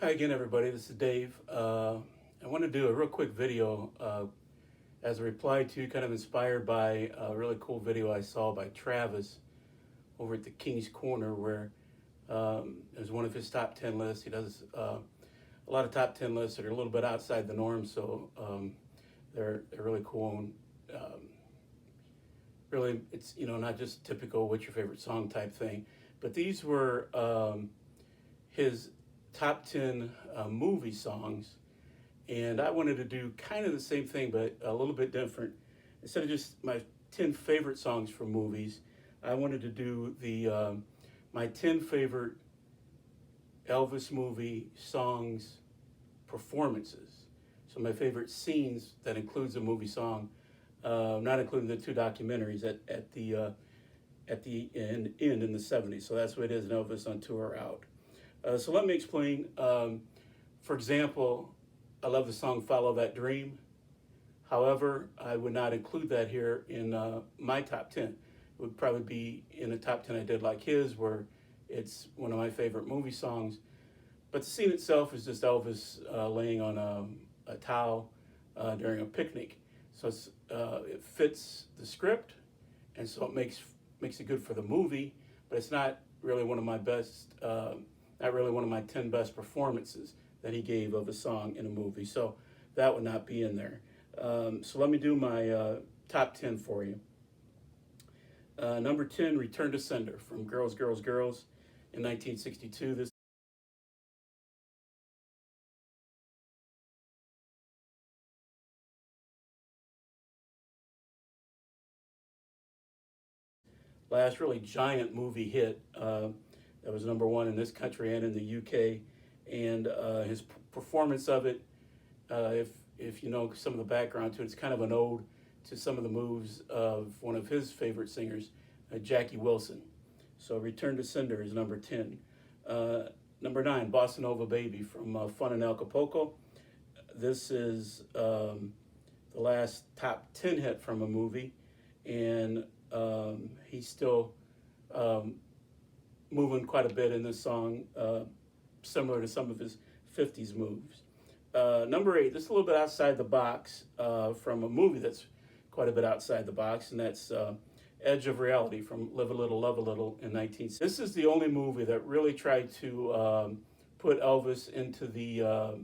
Hi again, everybody. This is Dave. I want to do a real quick video as a reply to, kind of inspired by a really cool video I saw by Travis over at the King's Corner, where it was one of his top 10 lists. He does a lot of top 10 lists that are a little bit outside the norm, so they're really cool. And, really, it's not just typical "what's your favorite song" type thing, but these were his top 10 movie songs, and I wanted to do kind of the same thing, but a little bit different. Instead of just my 10 favorite songs from movies, I wanted to do the my 10 favorite Elvis movie songs performances. So my favorite scenes that includes a movie song, not including the two documentaries at the end in the 70s. So that's what it is in Elvis on Tour Out. So let me explain. For example, I love the song "Follow That Dream." However, I would not include that here in my top 10. It would probably be in the top 10 I did like his, where it's one of my favorite movie songs. But the scene itself is just Elvis laying on a towel during a picnic. So it fits the script, and so it makes it good for the movie. But it's not really one of my best, not really one of my 10 best performances that he gave of a song in a movie. So that would not be in there. So let me do my top 10 for you. Number 10, "Return to Sender" from Girls, Girls, Girls in 1962. This last really giant movie hit that was number one in this country and in the UK. And his performance of it, if you know some of the background to it, it's kind of an ode to some of the moves of one of his favorite singers, Jackie Wilson. So "Return to Sender" is number 10. Number 9, "Bossa Nova Baby" from Fun in Acapulco. This is the last top 10 hit from a movie, and he's still um, moving quite a bit in this song, similar to some of his 50s moves. Number 8, this is a little bit outside the box from a movie that's quite a bit outside the box, and that's "Edge of Reality" from "Live a Little, Love a Little" in 1960. This is the only movie that really tried to put Elvis into the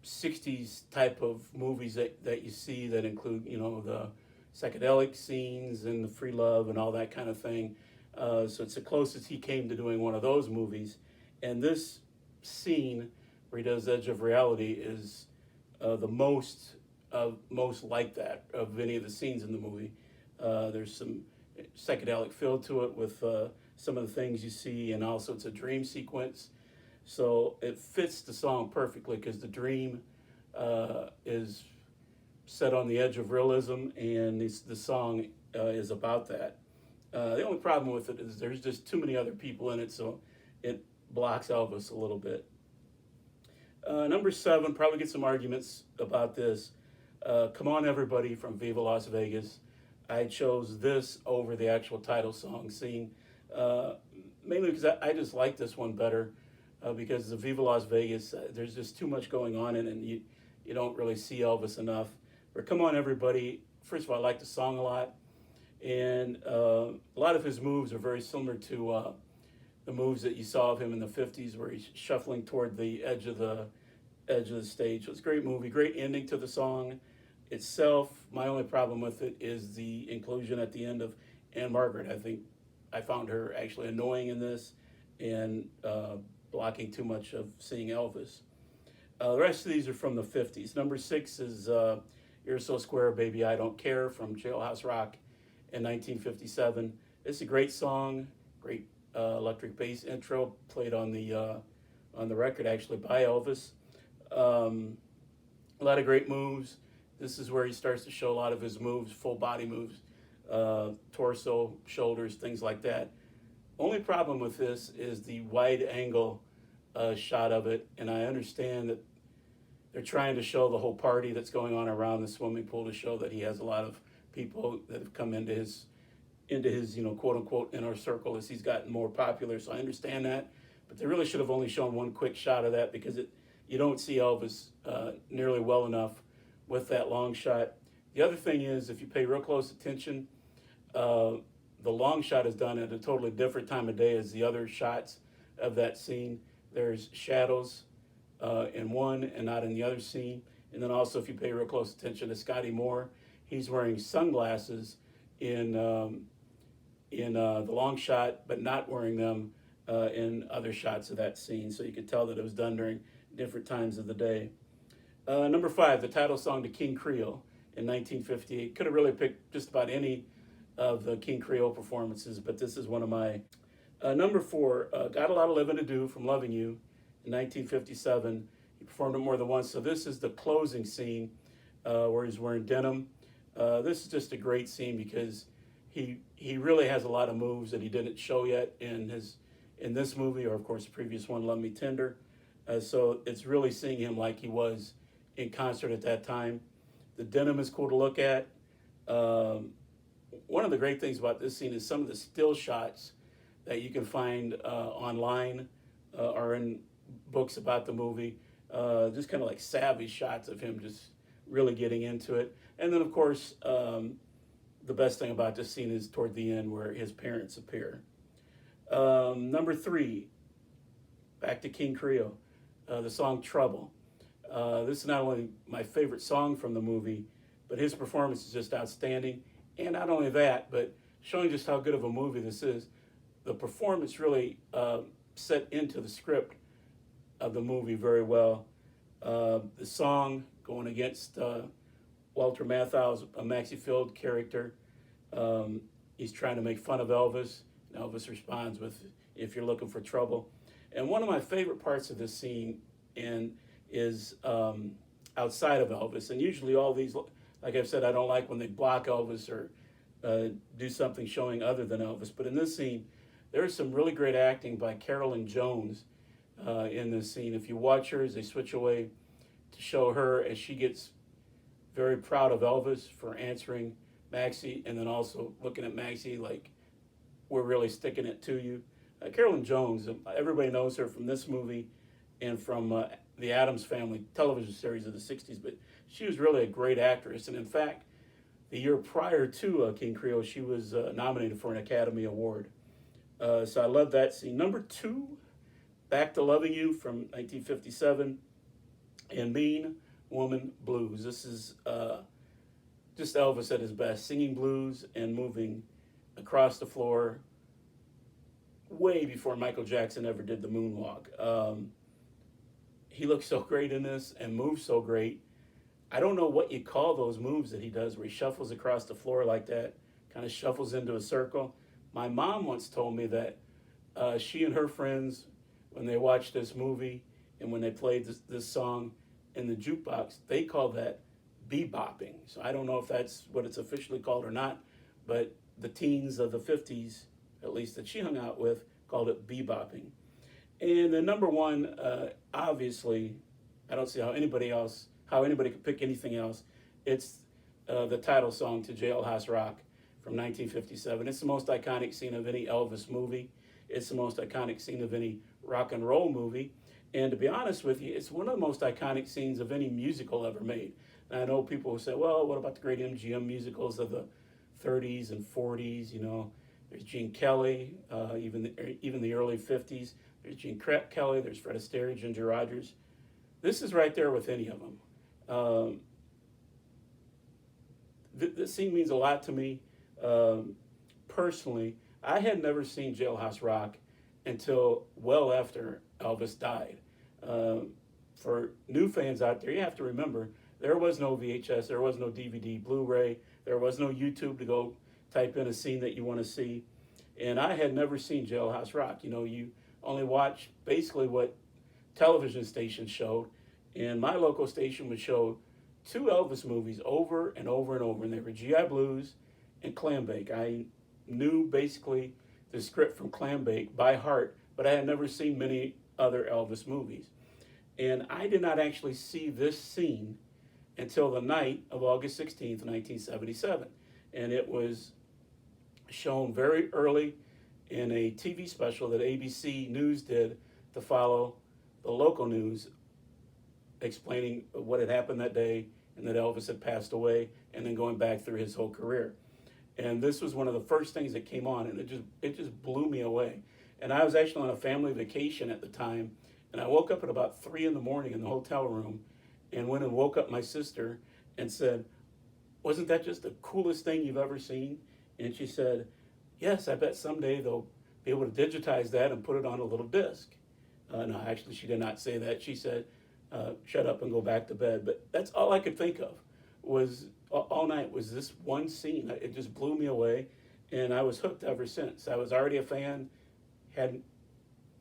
60s type of movies that you see that include, the psychedelic scenes and the free love and all that kind of thing. So it's the closest he came to doing one of those movies. And this scene where he does "Edge of Reality" is the most like that of any of the scenes in the movie. There's some psychedelic feel to it with some of the things you see, and also it's a dream sequence. So it fits the song perfectly because the dream is set on the edge of realism, and the song is about that. The only problem with it is there's just too many other people in it, so it blocks Elvis a little bit. Number 7, probably get some arguments about this. "Come On Everybody" from Viva Las Vegas. I chose this over the actual title song scene, mainly because I just like this one better because the Viva Las Vegas, there's just too much going on in it, and you don't really see Elvis enough. But "Come On Everybody," first of all, I like the song a lot, and a lot of his moves are very similar to the moves that you saw of him in the 50s, where he's shuffling toward the edge of the stage. So it's a great movie, great ending to the song itself. My only problem with it is the inclusion at the end of Anne Margaret. I think I found her actually annoying in this, and blocking too much of seeing Elvis. The rest of these are from the 50s. Number 6 is "You're So Square, Baby, I Don't Care" from Jailhouse Rock in 1957. It's a great song, great electric bass intro, played on the record actually by Elvis. A lot of great moves. This is where he starts to show a lot of his moves, full body moves, torso, shoulders, things like that. Only problem with this is the wide angle shot of it, and I understand that they're trying to show the whole party that's going on around the swimming pool, to show that he has a lot of people that have come into his quote unquote inner circle as he's gotten more popular. So I understand that, but they really should have only shown one quick shot of that because you don't see Elvis nearly well enough with that long shot. The other thing is, if you pay real close attention, the long shot is done at a totally different time of day as the other shots of that scene. There's shadows in one and not in the other scene. And then also, if you pay real close attention to Scotty Moore, he's wearing sunglasses in the long shot, but not wearing them in other shots of that scene. So you could tell that it was done during different times of the day. Number 5, the title song to King Creole in 1958. Could have really picked just about any of the King Creole performances, but this is one of my. Number 4, Got a Lot of Living to Do from Loving You in 1957. He performed it more than once. So this is the closing scene where he's wearing denim. This is just a great scene because he really has a lot of moves that he didn't show yet in this movie, or of course the previous one, Love Me Tender. So it's really seeing him like he was in concert at that time. The denim is cool to look at. One of the great things about this scene is some of the still shots that you can find online or in books about the movie. Just kind of like savvy shots of him just really getting into it. And then, of course, the best thing about this scene is toward the end where his parents appear. Number 3, back to King Creole, the song Trouble. This is not only my favorite song from the movie, but his performance is just outstanding. And not only that, but showing just how good of a movie this is. The performance really set into the script of the movie very well. The song going against Walter Matthau's a Maxie Field character. He's trying to make fun of Elvis. And Elvis responds with, "If you're looking for trouble." And one of my favorite parts of this scene is outside of Elvis. And usually all these, like I've said, I don't like when they block Elvis or do something showing other than Elvis. But in this scene, there's some really great acting by Carolyn Jones in this scene. If you watch her as they switch away to show her as she gets very proud of Elvis for answering Maxie, and then also looking at Maxie like, we're really sticking it to you. Carolyn Jones, everybody knows her from this movie and from the Addams Family television series of the 60s, but she was really a great actress. And in fact, the year prior to King Creole, she was nominated for an Academy Award. So I love that scene. Number 2, Back to Loving You from 1957, and Mean Woman Blues. This is just Elvis at his best, singing blues and moving across the floor way before Michael Jackson ever did the moonwalk. He looks so great in this and moves so great. I don't know what you call those moves that he does where he shuffles across the floor like that, kind of shuffles into a circle. My mom once told me that she and her friends, when they watched this movie and when they played this song in the jukebox, they call that bebopping. So I don't know if that's what it's officially called or not, but the teens of the 50s, at least that she hung out with, called it bebopping. And the number 1, obviously, I don't see how anybody could pick anything else. It's the title song to Jailhouse Rock from 1957. It's the most iconic scene of any Elvis movie. It's the most iconic scene of any rock and roll movie. And to be honest with you, it's one of the most iconic scenes of any musical ever made. And I know people will say, well, what about the great MGM musicals of the 30s and 40s? You know, there's Gene Kelly, even the early 50s. There's Gene Kelly, there's Fred Astaire, Ginger Rogers. This is right there with any of them. This scene means a lot to me. Personally, I had never seen Jailhouse Rock until well after Elvis died. For new fans out there, you have to remember, there was no VHS, there was no DVD, Blu-ray, there was no YouTube to go type in a scene that you want to see. And I had never seen Jailhouse Rock. You know, you only watch basically what television stations showed. And my local station would show 2 Elvis movies over and over and over. And they were GI Blues and Clambake. I knew basically the script from Clambake by heart, but I had never seen many other Elvis movies. And I did not actually see this scene until the night of August 16th, 1977. And it was shown very early in a TV special that ABC News did to follow the local news explaining what had happened that day and that Elvis had passed away, and then going back through his whole career. And this was one of the first things that came on, and it just blew me away. And I was actually on a family vacation at the time, and I woke up at about 3 in the morning in the hotel room, and went and woke up my sister and said, "Wasn't that just the coolest thing you've ever seen?" And she said, "Yes, I bet someday they'll be able to digitize that and put it on a little disc." No, actually, she did not say that. She said, "Shut up and go back to bed." But that's all I could think of was all night was this one scene. It just blew me away, and I was hooked ever since. I was already a fan, had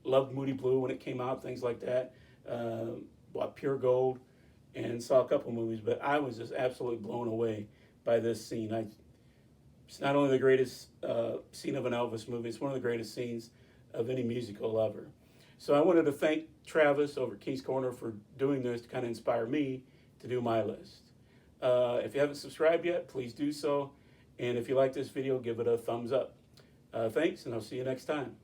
loved Moody Blue when it came out, things like that. Bought Pure Gold, and saw a couple movies, but I was just absolutely blown away by this scene. It's not only the greatest scene of an Elvis movie, it's one of the greatest scenes of any musical ever. So I wanted to thank Travis over at King's Corner for doing this to kind of inspire me to do my list. If you haven't subscribed yet, please do so. And if you like this video, give it a thumbs up. Thanks, and I'll see you next time.